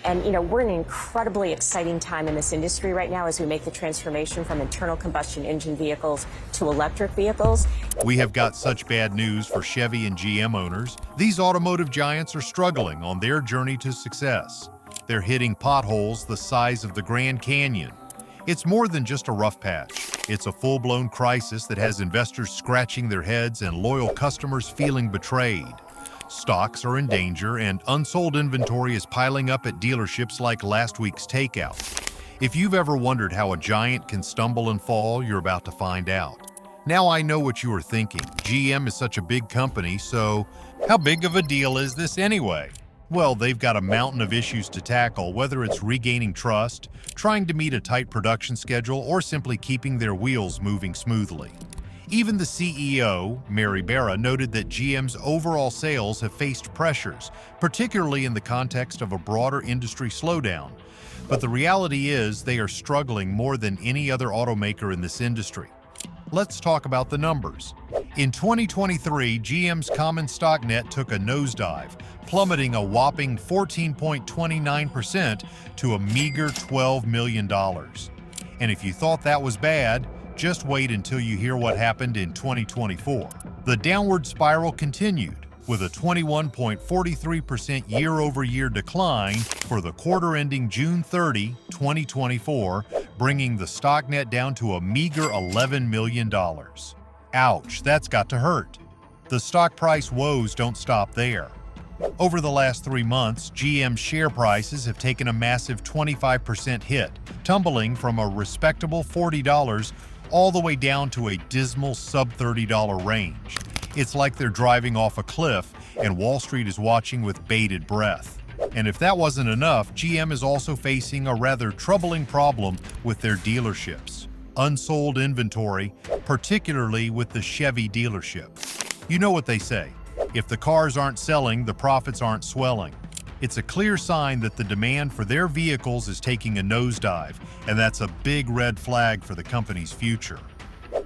And, we're in an incredibly exciting time in this industry right now as we make the transformation from internal combustion engine vehicles to electric vehicles. We have got such bad news for Chevy and GM owners. These automotive giants are struggling on their journey to success. They're hitting potholes the size of the Grand Canyon. It's more than just a rough patch. It's a full-blown crisis that has investors scratching their heads and loyal customers feeling betrayed. Stocks are in danger, and unsold inventory is piling up at dealerships like last week's takeout. If you've ever wondered how a giant can stumble and fall, you're about to find out. Now I know what you are thinking. GM is such a big company, so how big of a deal is this anyway? Well, they've got a mountain of issues to tackle, whether it's regaining trust, trying to meet a tight production schedule, or simply keeping their wheels moving smoothly. Even the CEO, Mary Barra, noted that GM's overall sales have faced pressures, particularly in the context of a broader industry slowdown. But the reality is they are struggling more than any other automaker in this industry. Let's talk about the numbers. In 2023, GM's common stock net took a nosedive, plummeting a whopping 14.29% to a meager $12 million. And if you thought that was bad, just wait until you hear what happened in 2024. The downward spiral continued, with a 21.43% year-over-year decline for the quarter ending June 30, 2024, bringing the stock net down to a meager $11 million. Ouch, that's got to hurt. The stock price woes don't stop there. Over the last 3 months, GM share prices have taken a massive 25% hit, tumbling from a respectable $40 all the way down to a dismal sub-$30 range. It's like they're driving off a cliff, and Wall Street is watching with bated breath. And if that wasn't enough, GM is also facing a rather troubling problem with their dealerships. Unsold inventory, particularly with the Chevy dealership. You know what they say, if the cars aren't selling, the profits aren't swelling. It's a clear sign that the demand for their vehicles is taking a nosedive, and that's a big red flag for the company's future.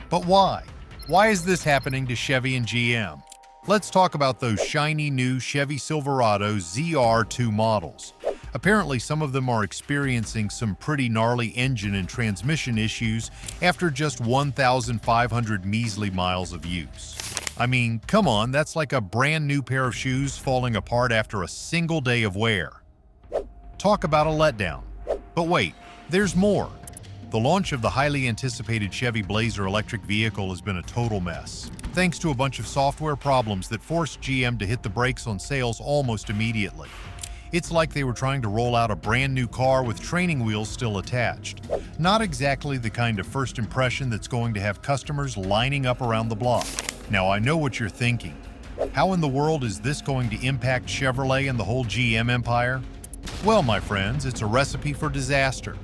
But why? Why is this happening to Chevy and GM? Let's talk about those shiny new Chevy Silverado ZR2 models. Apparently, some of them are experiencing some pretty gnarly engine and transmission issues after just 1,500 measly miles of use. I mean, come on, that's like a brand new pair of shoes falling apart after a single day of wear. Talk about a letdown. But wait, there's more. The launch of the highly anticipated Chevy Blazer electric vehicle has been a total mess, thanks to a bunch of software problems that forced GM to hit the brakes on sales almost immediately. It's like they were trying to roll out a brand new car with training wheels still attached. Not exactly the kind of first impression that's going to have customers lining up around the block. Now, I know what you're thinking. How in the world is this going to impact Chevrolet and the whole GM empire? Well, my friends, it's a recipe for disaster.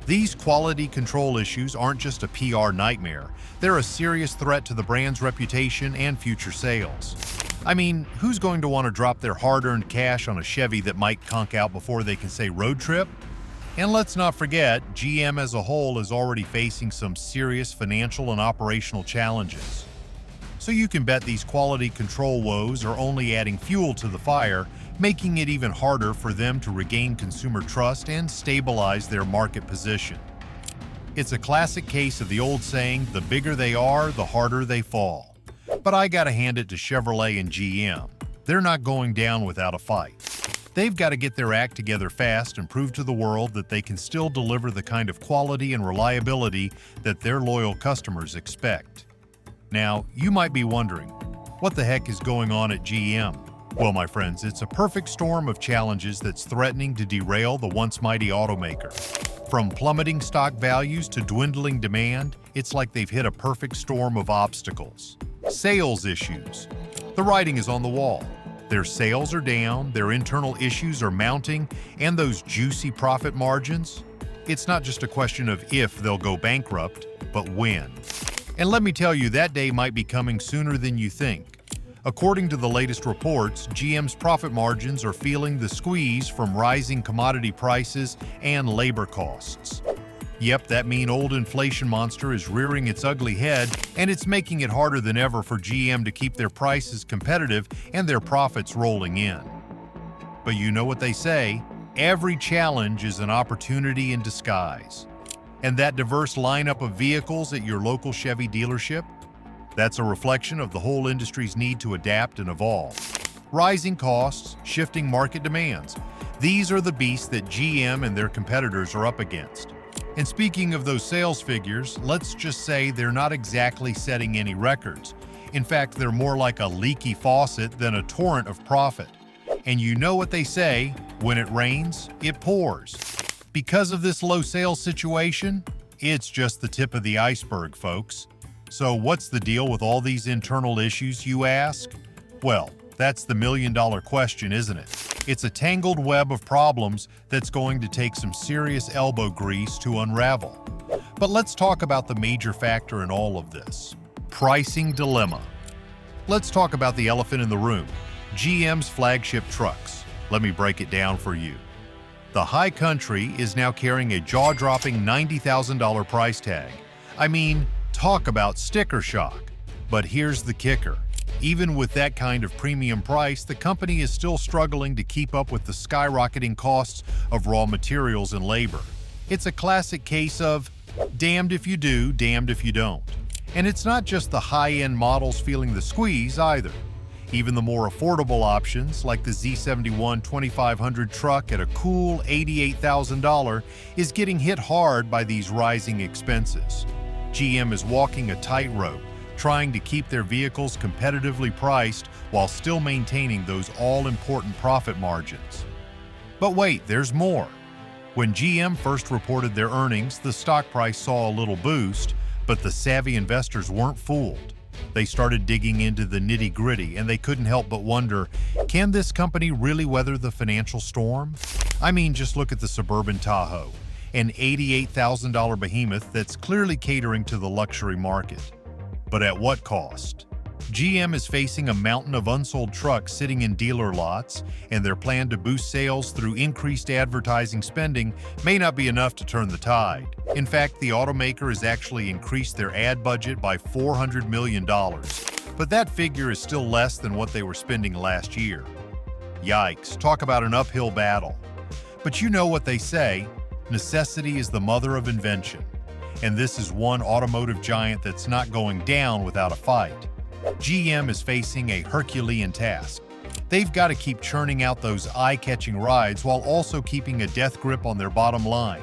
These quality control issues aren't just a PR nightmare. They're a serious threat to the brand's reputation and future sales. I mean, who's going to want to drop their hard-earned cash on a Chevy that might conk out before they can say road trip? And let's not forget, GM as a whole is already facing some serious financial and operational challenges. So you can bet these quality control woes are only adding fuel to the fire, making it even harder for them to regain consumer trust and stabilize their market position. It's a classic case of the old saying, the bigger they are, the harder they fall. But I gotta hand it to Chevrolet and GM. They're not going down without a fight. They've got to get their act together fast and prove to the world that they can still deliver the kind of quality and reliability that their loyal customers expect. Now, you might be wondering, what the heck is going on at GM? Well, my friends, it's a perfect storm of challenges that's threatening to derail the once mighty automaker. From plummeting stock values to dwindling demand, it's like they've hit a perfect storm of obstacles. Sales issues. The writing is on the wall. Their sales are down, their internal issues are mounting, and those juicy profit margins? It's not just a question of if they'll go bankrupt, but when. And let me tell you, that day might be coming sooner than you think. According to the latest reports, GM's profit margins are feeling the squeeze from rising commodity prices and labor costs. Yep, that mean old inflation monster is rearing its ugly head, and it's making it harder than ever for GM to keep their prices competitive and their profits rolling in. But you know what they say, every challenge is an opportunity in disguise. And that diverse lineup of vehicles at your local Chevy dealership? That's a reflection of the whole industry's need to adapt and evolve. Rising costs, shifting market demands. These are the beasts that GM and their competitors are up against. And speaking of those sales figures, let's just say they're not exactly setting any records. In fact, they're more like a leaky faucet than a torrent of profit. And you know what they say, when it rains, it pours. Because of this low sales situation, it's just the tip of the iceberg, folks. So what's the deal with all these internal issues, you ask? Well, that's the million-dollar question, isn't it? It's a tangled web of problems that's going to take some serious elbow grease to unravel. But let's talk about the major factor in all of this: pricing dilemma. Let's talk about the elephant in the room: GM's flagship trucks. Let me break it down for you. The High Country is now carrying a jaw-dropping $90,000 price tag. I mean, talk about sticker shock. But here's the kicker. Even with that kind of premium price, the company is still struggling to keep up with the skyrocketing costs of raw materials and labor. It's a classic case of damned if you do, damned if you don't. And it's not just the high-end models feeling the squeeze either. Even the more affordable options, like the Z71 2500 truck at a cool $88,000, is getting hit hard by these rising expenses. GM is walking a tightrope, trying to keep their vehicles competitively priced while still maintaining those all-important profit margins. But wait, there's more. When GM first reported their earnings, the stock price saw a little boost, but the savvy investors weren't fooled. They started digging into the nitty-gritty, and they couldn't help but wonder, can this company really weather the financial storm? I mean, just look at the Suburban Tahoe, an $88,000 behemoth that's clearly catering to the luxury market. But at what cost? GM is facing a mountain of unsold trucks sitting in dealer lots, and their plan to boost sales through increased advertising spending may not be enough to turn the tide. In fact, the automaker has actually increased their ad budget by $400 million, but that figure is still less than what they were spending last year. Yikes, talk about an uphill battle. But you know what they say, necessity is the mother of invention. And this is one automotive giant that's not going down without a fight. GM is facing a Herculean task. They've got to keep churning out those eye-catching rides while also keeping a death grip on their bottom line.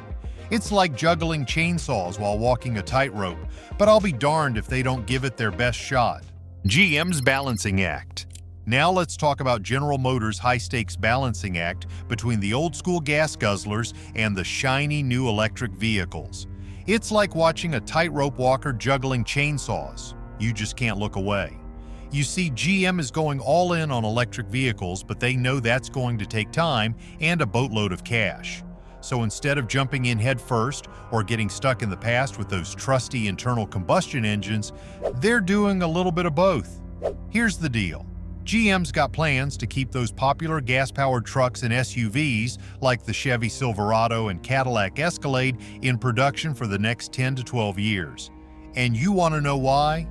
It's like juggling chainsaws while walking a tightrope, but I'll be darned if they don't give it their best shot. GM's Balancing Act. Now let's talk about General Motors' high-stakes balancing act between the old-school gas guzzlers and the shiny new electric vehicles. It's like watching a tightrope walker juggling chainsaws. You just can't look away. You see, GM is going all in on electric vehicles, but they know that's going to take time and a boatload of cash. So instead of jumping in head first or getting stuck in the past with those trusty internal combustion engines, they're doing a little bit of both. Here's the deal. GM's got plans to keep those popular gas-powered trucks and SUVs like the Chevy Silverado and Cadillac Escalade in production for the next 10 to 12 years. And you want to know why?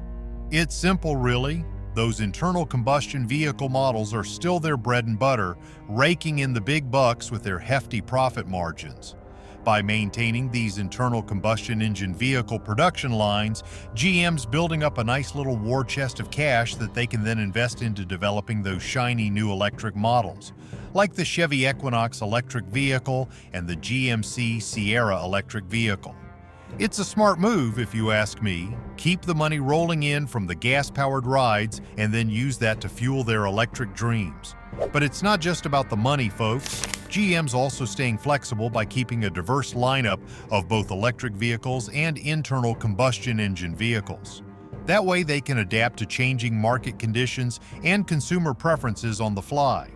It's simple, really. Those internal combustion vehicle models are still their bread and butter, raking in the big bucks with their hefty profit margins. By maintaining these internal combustion engine vehicle production lines, GM's building up a nice little war chest of cash that they can then invest into developing those shiny new electric models, like the Chevy Equinox electric vehicle and the GMC Sierra electric vehicle. It's a smart move, if you ask me. Keep the money rolling in from the gas-powered rides and then use that to fuel their electric dreams. But it's not just about the money, folks. GM's also staying flexible by keeping a diverse lineup of both electric vehicles and internal combustion engine vehicles. That way they can adapt to changing market conditions and consumer preferences on the fly.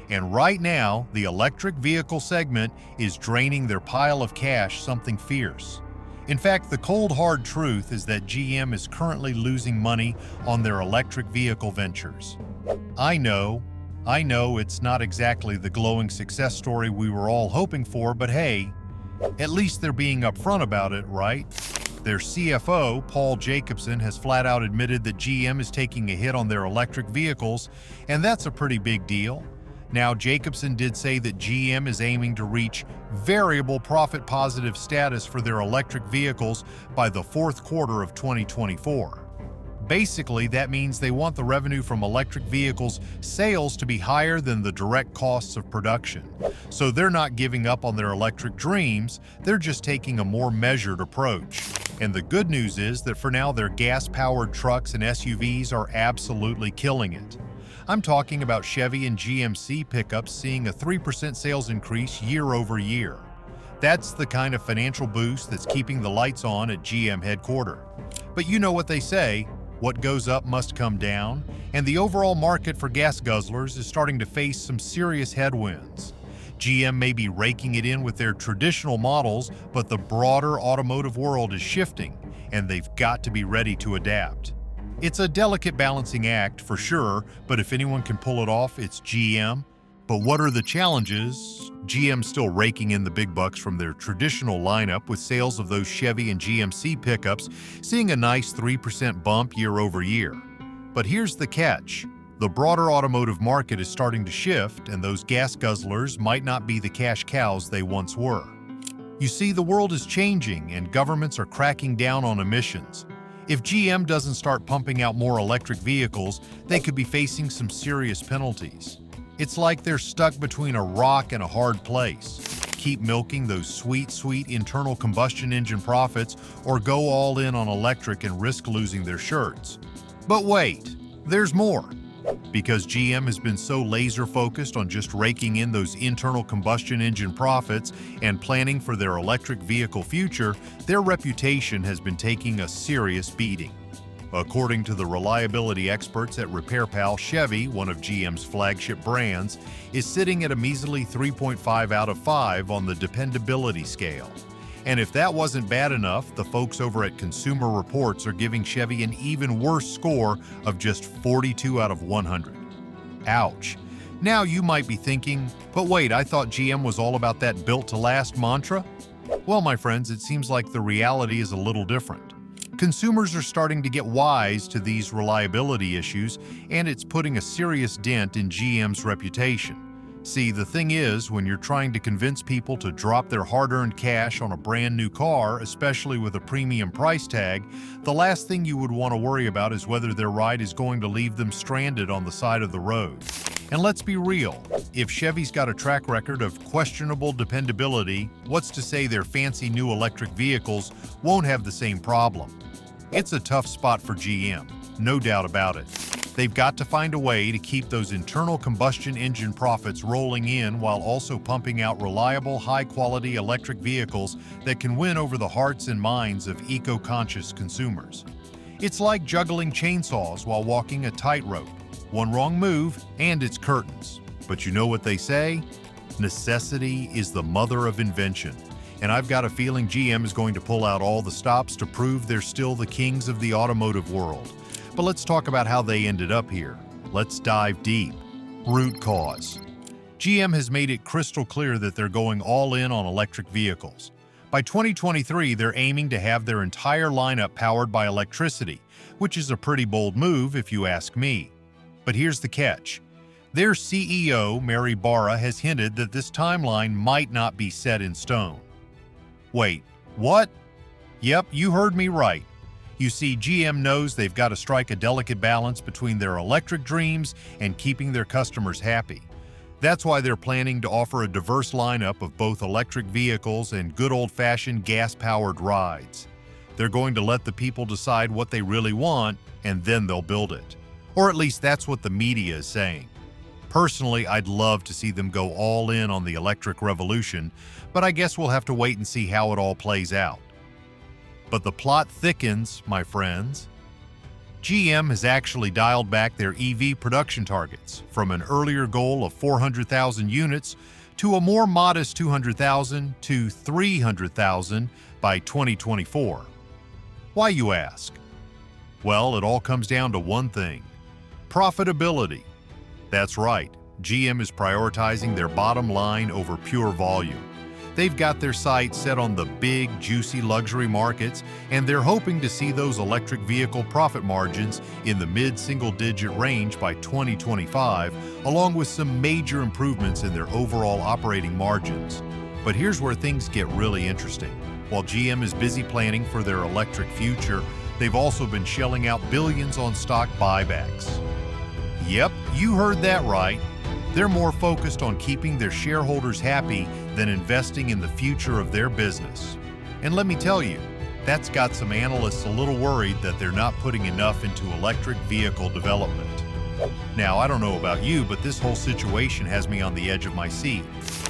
And right now, the electric vehicle segment is draining their pile of cash something fierce. In fact, the cold hard truth is that GM is currently losing money on their electric vehicle ventures. I know it's not exactly the glowing success story we were all hoping for, but hey, at least they're being upfront about it, right? Their CFO, Paul Jacobson, has flat out admitted that GM is taking a hit on their electric vehicles, and that's a pretty big deal. Now, Jacobson did say that GM is aiming to reach variable profit positive status for their electric vehicles by the fourth quarter of 2024. Basically, that means they want the revenue from electric vehicles sales to be higher than the direct costs of production. So they're not giving up on their electric dreams, they're just taking a more measured approach. And the good news is that for now, their gas-powered trucks and SUVs are absolutely killing it. I'm talking about Chevy and GMC pickups seeing a 3% sales increase year over year. That's the kind of financial boost that's keeping the lights on at GM headquarters. But you know what they say, what goes up must come down, and the overall market for gas guzzlers is starting to face some serious headwinds. GM may be raking it in with their traditional models, but the broader automotive world is shifting, and they've got to be ready to adapt. It's a delicate balancing act for sure, but if anyone can pull it off, it's GM. But what are the challenges? GM's still raking in the big bucks from their traditional lineup, with sales of those Chevy and GMC pickups seeing a nice 3% bump year over year. But here's the catch. The broader automotive market is starting to shift, and those gas guzzlers might not be the cash cows they once were. You see, the world is changing, and governments are cracking down on emissions. If GM doesn't start pumping out more electric vehicles, they could be facing some serious penalties. It's like they're stuck between a rock and a hard place. Keep milking those sweet, sweet internal combustion engine profits, or go all in on electric and risk losing their shirts. But wait, there's more. Because GM has been so laser-focused on just raking in those internal combustion engine profits and planning for their electric vehicle future, their reputation has been taking a serious beating. According to the reliability experts at RepairPal, Chevy, one of GM's flagship brands, is sitting at a measly 3.5 out of 5 on the dependability scale. And if that wasn't bad enough, the folks over at Consumer Reports are giving Chevy an even worse score of just 42 out of 100. Ouch. Now you might be thinking, but wait, I thought GM was all about that built-to-last mantra? Well, my friends, it seems like the reality is a little different. Consumers are starting to get wise to these reliability issues, and it's putting a serious dent in GM's reputation. See, the thing is, when you're trying to convince people to drop their hard-earned cash on a brand new car, especially with a premium price tag, the last thing you would want to worry about is whether their ride is going to leave them stranded on the side of the road. And let's be real, if Chevy's got a track record of questionable dependability, what's to say their fancy new electric vehicles won't have the same problem? It's a tough spot for GM, no doubt about it. They've got to find a way to keep those internal combustion engine profits rolling in while also pumping out reliable, high-quality electric vehicles that can win over the hearts and minds of eco-conscious consumers. It's like juggling chainsaws while walking a tightrope. One wrong move, and it's curtains. But you know what they say? Necessity is the mother of invention. And I've got a feeling GM is going to pull out all the stops to prove they're still the kings of the automotive world. But let's talk about how they ended up here. Let's dive deep. Root cause. GM has made it crystal clear that they're going all in on electric vehicles. By 2023, they're aiming to have their entire lineup powered by electricity, which is a pretty bold move if you ask me. But here's the catch. Their CEO, Mary Barra, has hinted that this timeline might not be set in stone. Wait, what? Yep, you heard me right. You see, GM knows they've got to strike a delicate balance between their electric dreams and keeping their customers happy. That's why they're planning to offer a diverse lineup of both electric vehicles and good old-fashioned gas-powered rides. They're going to let the people decide what they really want, and then they'll build it. Or at least that's what the media is saying. Personally, I'd love to see them go all in on the electric revolution, but I guess we'll have to wait and see how it all plays out. But the plot thickens, my friends. GM has actually dialed back their EV production targets from an earlier goal of 400,000 units to a more modest 200,000 to 300,000 by 2024. Why, you ask? Well, it all comes down to one thing: profitability. That's right, GM is prioritizing their bottom line over pure volume. They've got their sights set on the big, juicy luxury markets, and they're hoping to see those electric vehicle profit margins in the mid-single-digit range by 2025, along with some major improvements in their overall operating margins. But here's where things get really interesting. While GM is busy planning for their electric future, they've also been shelling out billions on stock buybacks. Yep, you heard that right. They're more focused on keeping their shareholders happy than investing in the future of their business. And let me tell you, that's got some analysts a little worried that they're not putting enough into electric vehicle development. Now, I don't know about you, but this whole situation has me on the edge of my seat.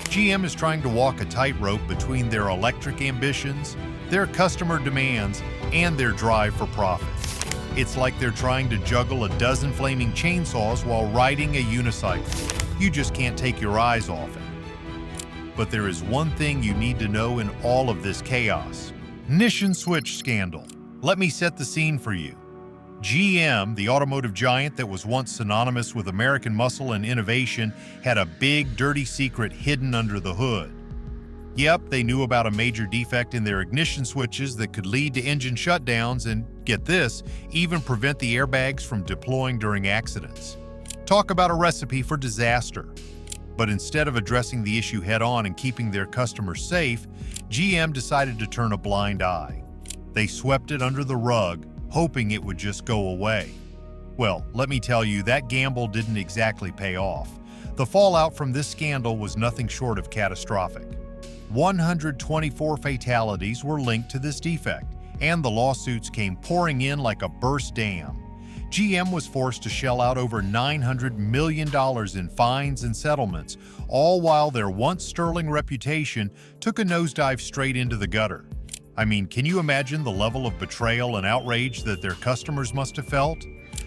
GM is trying to walk a tightrope between their electric ambitions, their customer demands, and their drive for profit. It's like they're trying to juggle a dozen flaming chainsaws while riding a unicycle. You just can't take your eyes off it. But there is one thing you need to know in all of this chaos. Ignition switch scandal. Let me set the scene for you. GM, the automotive giant that was once synonymous with American muscle and innovation, had a big, dirty secret hidden under the hood. Yep, they knew about a major defect in their ignition switches that could lead to engine shutdowns and, get this, even prevent the airbags from deploying during accidents. Talk about a recipe for disaster. But instead of addressing the issue head-on and keeping their customers safe, GM decided to turn a blind eye. They swept it under the rug, hoping it would just go away. Well, let me tell you, that gamble didn't exactly pay off. The fallout from this scandal was nothing short of catastrophic. 124 fatalities were linked to this defect, and the lawsuits came pouring in like a burst dam. GM was forced to shell out over $900 million in fines and settlements, all while their once sterling reputation took a nosedive straight into the gutter. I mean, can you imagine the level of betrayal and outrage that their customers must have felt?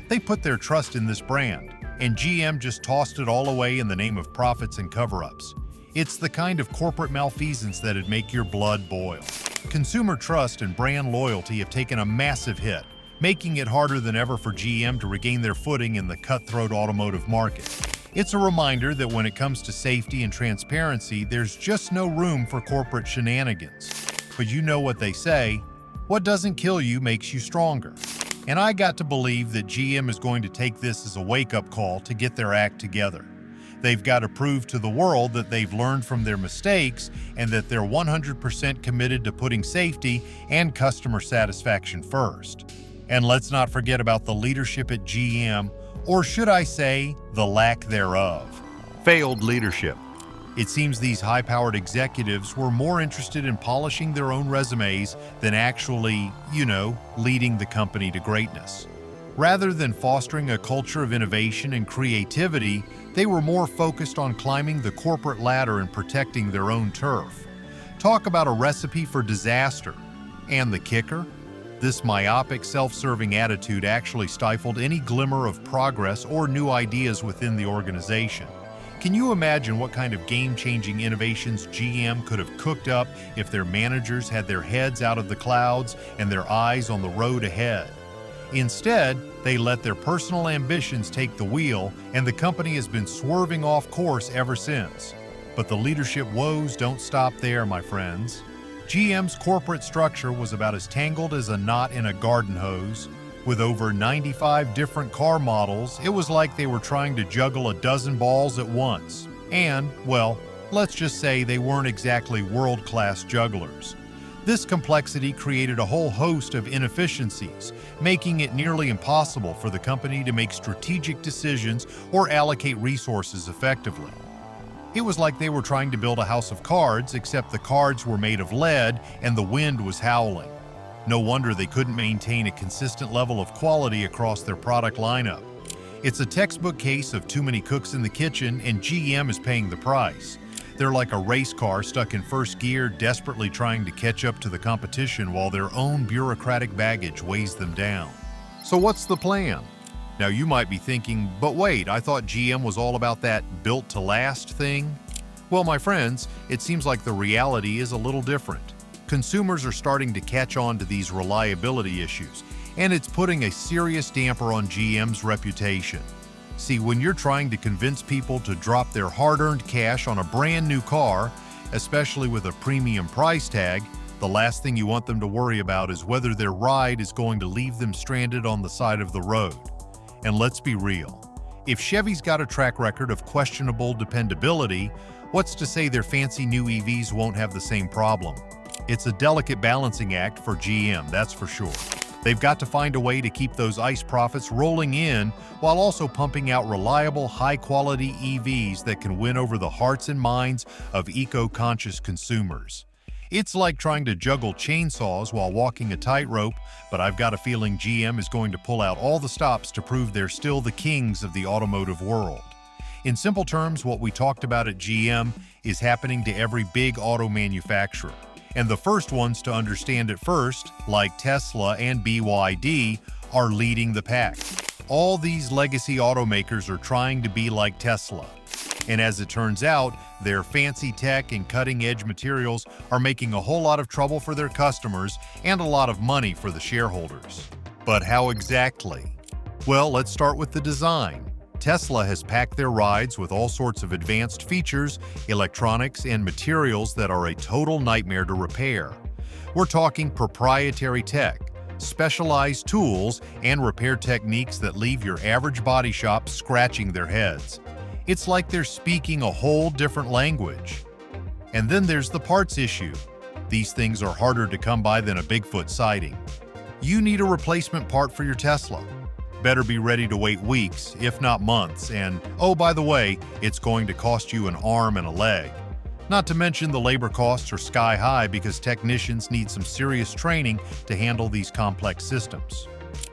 They put their trust in this brand, and GM just tossed it all away in the name of profits and cover-ups. It's the kind of corporate malfeasance that'd make your blood boil. Consumer trust and brand loyalty have taken a massive hit, making it harder than ever for GM to regain their footing in the cutthroat automotive market. It's a reminder that when it comes to safety and transparency, there's just no room for corporate shenanigans. But you know what they say, what doesn't kill you makes you stronger. And I got to believe that GM is going to take this as a wake-up call to get their act together. They've got to prove to the world that they've learned from their mistakes and that they're 100% committed to putting safety and customer satisfaction first. And let's not forget about the leadership at GM, or should I say, the lack thereof. Failed leadership. It seems these high-powered executives were more interested in polishing their own resumes than actually, leading the company to greatness. Rather than fostering a culture of innovation and creativity, they were more focused on climbing the corporate ladder and protecting their own turf. Talk about a recipe for disaster. And the kicker? This myopic, self-serving attitude actually stifled any glimmer of progress or new ideas within the organization. Can you imagine what kind of game-changing innovations GM could have cooked up if their managers had their heads out of the clouds and their eyes on the road ahead? Instead, they let their personal ambitions take the wheel, and the company has been swerving off course ever since. But the leadership woes don't stop there, my friends. GM's corporate structure was about as tangled as a knot in a garden hose. With over 95 different car models, it was like they were trying to juggle a dozen balls at once. And, well, let's just say they weren't exactly world-class jugglers. This complexity created a whole host of inefficiencies, making it nearly impossible for the company to make strategic decisions or allocate resources effectively. It was like they were trying to build a house of cards, except the cards were made of lead and the wind was howling. No wonder they couldn't maintain a consistent level of quality across their product lineup. It's a textbook case of too many cooks in the kitchen, and GM is paying the price. They're like a race car stuck in first gear, desperately trying to catch up to the competition while their own bureaucratic baggage weighs them down. So what's the plan? Now you might be thinking, but wait, I thought GM was all about that built to last thing? Well, my friends, it seems like the reality is a little different. Consumers are starting to catch on to these reliability issues, and it's putting a serious damper on GM's reputation. See, when you're trying to convince people to drop their hard-earned cash on a brand new car, especially with a premium price tag. The last thing you want them to worry about is whether their ride is going to leave them stranded on the side of the road. And let's be real. If Chevy's got a track record of questionable dependability, what's to say their fancy new EVs won't have the same problem? It's a delicate balancing act for GM, that's for sure. They've got to find a way to keep those ICE profits rolling in while also pumping out reliable, high-quality EVs that can win over the hearts and minds of eco-conscious consumers. It's like trying to juggle chainsaws while walking a tightrope, but I've got a feeling GM is going to pull out all the stops to prove they're still the kings of the automotive world. In simple terms, what we talked about at GM is happening to every big auto manufacturer. And the first ones to understand it first, like Tesla and BYD, are leading the pack. All these legacy automakers are trying to be like Tesla. And as it turns out, their fancy tech and cutting-edge materials are making a whole lot of trouble for their customers and a lot of money for the shareholders. But how exactly? Well, let's start with the design. Tesla has packed their rides with all sorts of advanced features, electronics, and materials that are a total nightmare to repair. We're talking proprietary tech, specialized tools, and repair techniques that leave your average body shop scratching their heads. It's like they're speaking a whole different language. And then there's the parts issue. These things are harder to come by than a Bigfoot sighting. You need a replacement part for your Tesla. Better be ready to wait weeks, if not months, and oh, by the way, it's going to cost you an arm and a leg. Not to mention the labor costs are sky high because technicians need some serious training to handle these complex systems.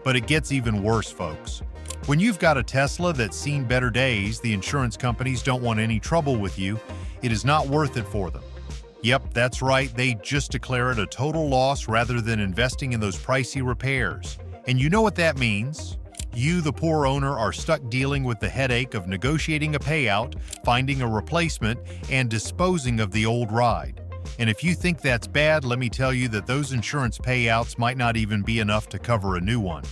But it gets even worse, folks. When you've got a Tesla that's seen better days, the insurance companies don't want any trouble with you. It is not worth it for them. Yep, that's right, they just declare it a total loss rather than investing in those pricey repairs. And you know what that means? You, the poor owner, are stuck dealing with the headache of negotiating a payout, finding a replacement, and disposing of the old ride. And if you think that's bad, let me tell you that those insurance payouts might not even be enough to cover a new one.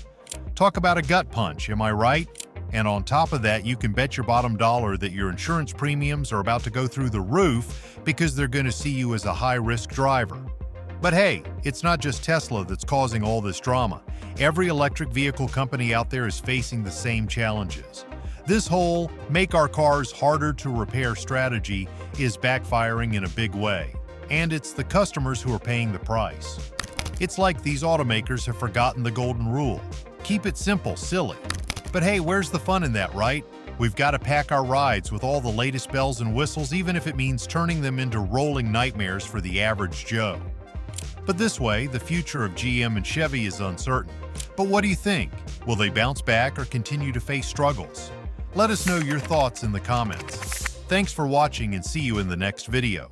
Talk about a gut punch, am I right? And on top of that, you can bet your bottom dollar that your insurance premiums are about to go through the roof because they're going to see you as a high-risk driver. But hey, it's not just Tesla that's causing all this drama. Every electric vehicle company out there is facing the same challenges. This whole make our cars harder to repair strategy is backfiring in a big way. And it's the customers who are paying the price. It's like these automakers have forgotten the golden rule. Keep it simple, silly. But hey, where's the fun in that, right? We've got to pack our rides with all the latest bells and whistles, even if it means turning them into rolling nightmares for the average Joe. But this way, the future of GM and Chevy is uncertain. But what do you think? Will they bounce back or continue to face struggles? Let us know your thoughts in the comments. Thanks for watching and see you in the next video.